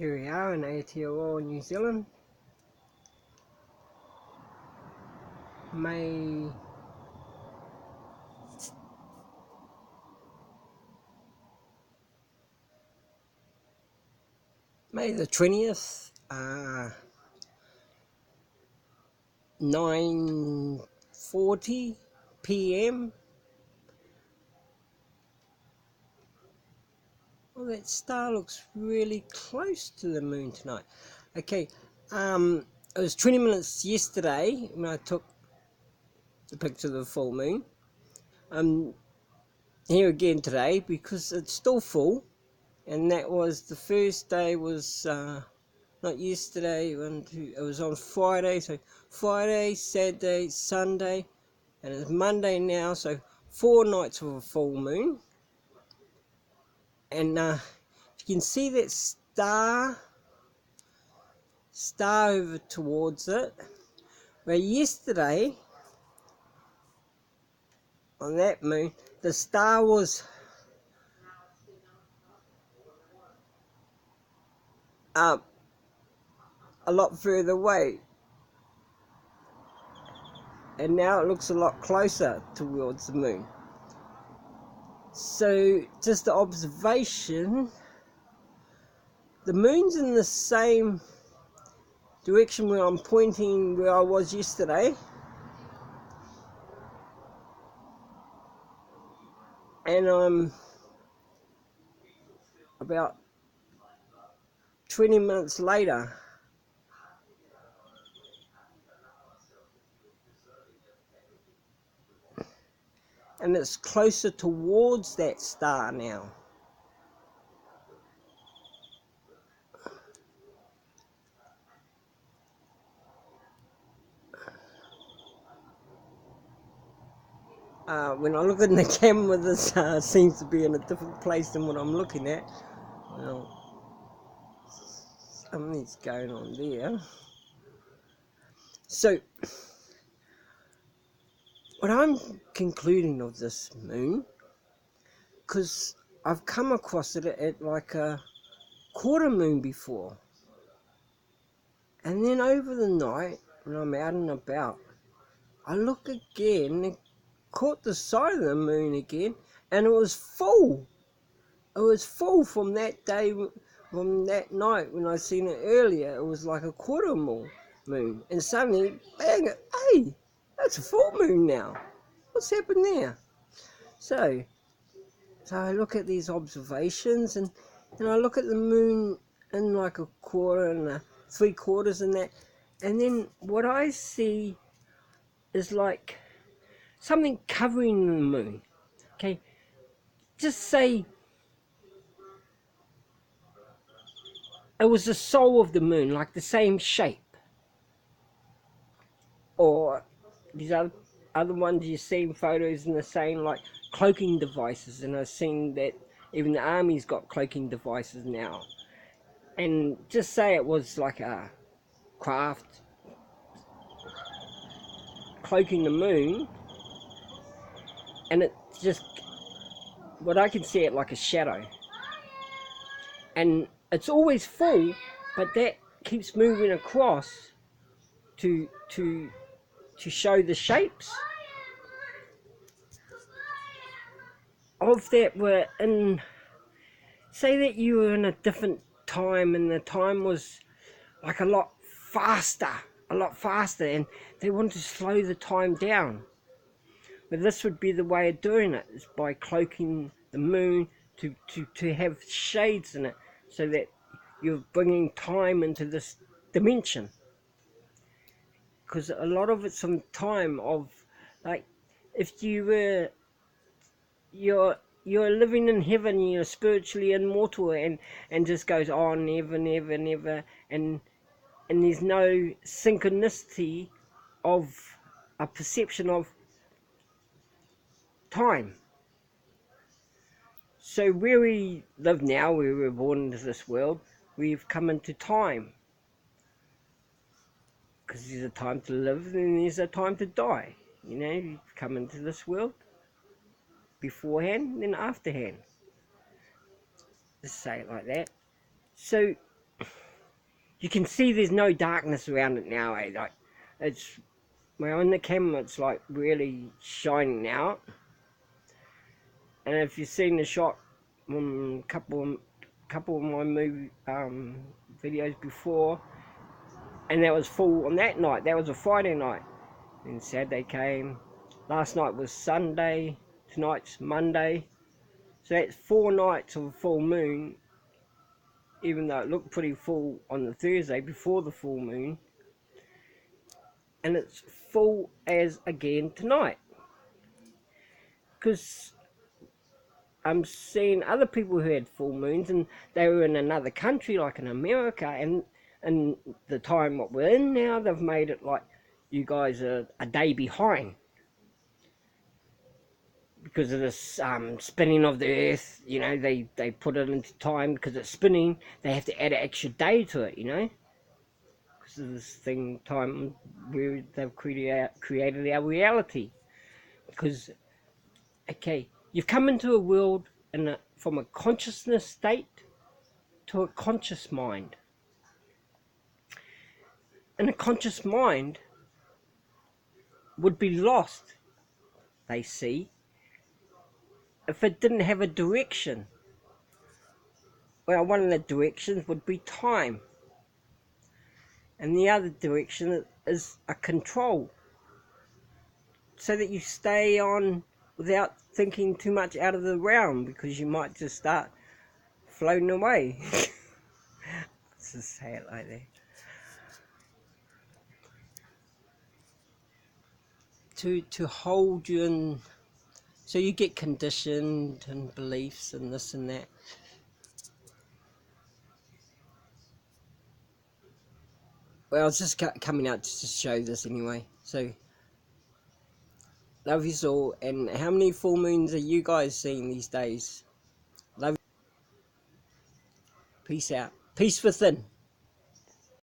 Here we are in Aotearoa, New Zealand. May the 20th, 9:40 p.m. Well, that star looks really close to the moon tonight. Okay, it was 20 minutes yesterday when I took the picture of the full moon. Here again today because it's still full, and that was the first day was not yesterday, it was on Friday, so Friday, Saturday, Sunday, and it's Monday now, so 4 nights of a full moon. And you can see that star over towards it, where yesterday on that moon the star was up a lot further away, and now it looks a lot closer towards the moon. So just the observation, the moon's in the same direction where I'm pointing where I was yesterday, and I'm about 20 minutes later, and it's closer towards that star now. When I look in the camera, this seems to be in a different place than what I'm looking at. Well, something's going on there. So, what I'm concluding of this moon, because I've come across it at like a quarter moon before, and then over the night when I'm out and about, I look again and caught the side of the moon again, and it was full. It was full from that day, from that night when I seen it earlier. It was like a quarter moon, and suddenly, bang! Hey, that's a full moon now. What's happened there? So I look at these observations, and I look at the moon in like a quarter and a 3/4 and that, and then what I see is like something covering the moon. Okay, just say it was the soul of the moon, like the same shape, or these other ones you see in photos in the same like cloaking devices, and I've seen that even the army's got cloaking devices now. And just say it was like a craft cloaking the moon, and it just, what I can see it like a shadow, and it's always full, but that keeps moving across to show the shapes of that were in, say that you were in a different time and the time was like a lot faster, and they want to slow the time down. But this would be the way of doing it, is by cloaking the moon to have shades in it, so that you're bringing time into this dimension. Because a lot of it's some time of, like, if you were, you're living in heaven, you're spiritually immortal, and just goes on never, and there's no synchronicity of a perception of time. So where we live now, where we're born into this world, we've come into time. Because there's a time to live and there's a time to die. You know, you come into this world beforehand, then afterhand. Let's say it like that. So you can see there's no darkness around it now, eh? Like, it's, well, on the camera it's like really shining out. And if you've seen the shot couple of my movie videos before, and that was full on that night. That was a Friday night. Then Saturday came. Last night was Sunday. Tonight's Monday. So that's 4 nights of a full moon. Even though it looked pretty full on the Thursday before the full moon. And it's full as again tonight. Because I'm seeing other people who had full moons, and they were in another country, like in America, and the time what we're in now, they've made it like you guys are a day behind because of this spinning of the earth. You know, they put it into time because it's spinning. They have to add an extra day to it, you know, because of this thing, time where they've created our reality. Because, okay, you've come into a world from a consciousness state to a conscious mind. And a conscious mind would be lost, they see, if it didn't have a direction. Well, one of the directions would be time. And the other direction is a control. So that you stay on without thinking too much out of the realm, because you might just start floating away. Let's just say it like that. To hold you in, so you get conditioned and beliefs and this and that. Well, I was just coming out to just show this anyway. So, love you all. And how many full moons are you guys seeing these days? Love you. Peace out. Peace within.